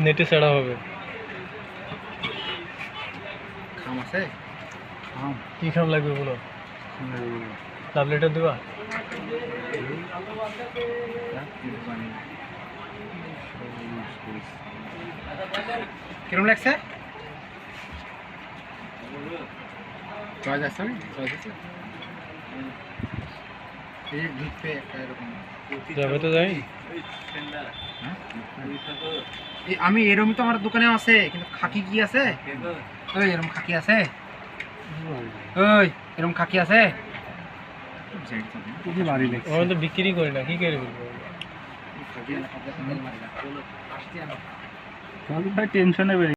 নেটে ছাড়া হবে। খাম আছে? খাম কি খাম লাগবে বলো? লাভ লেটার দেবা? কিরম লাগছে? চয়েস আছে? চয়েস আছে? এই ঢুকতে একটা এরকম যাবে তো যাই। আমি এরকম তো আমার দোকানে আছে, কিন্তু খাকি কি আছে? ওই এরকম খাকি আছে? ওই এরকম খাকি আছে? আমরা তো বিক্রি করি না, কি করে বলবো? টেনশনে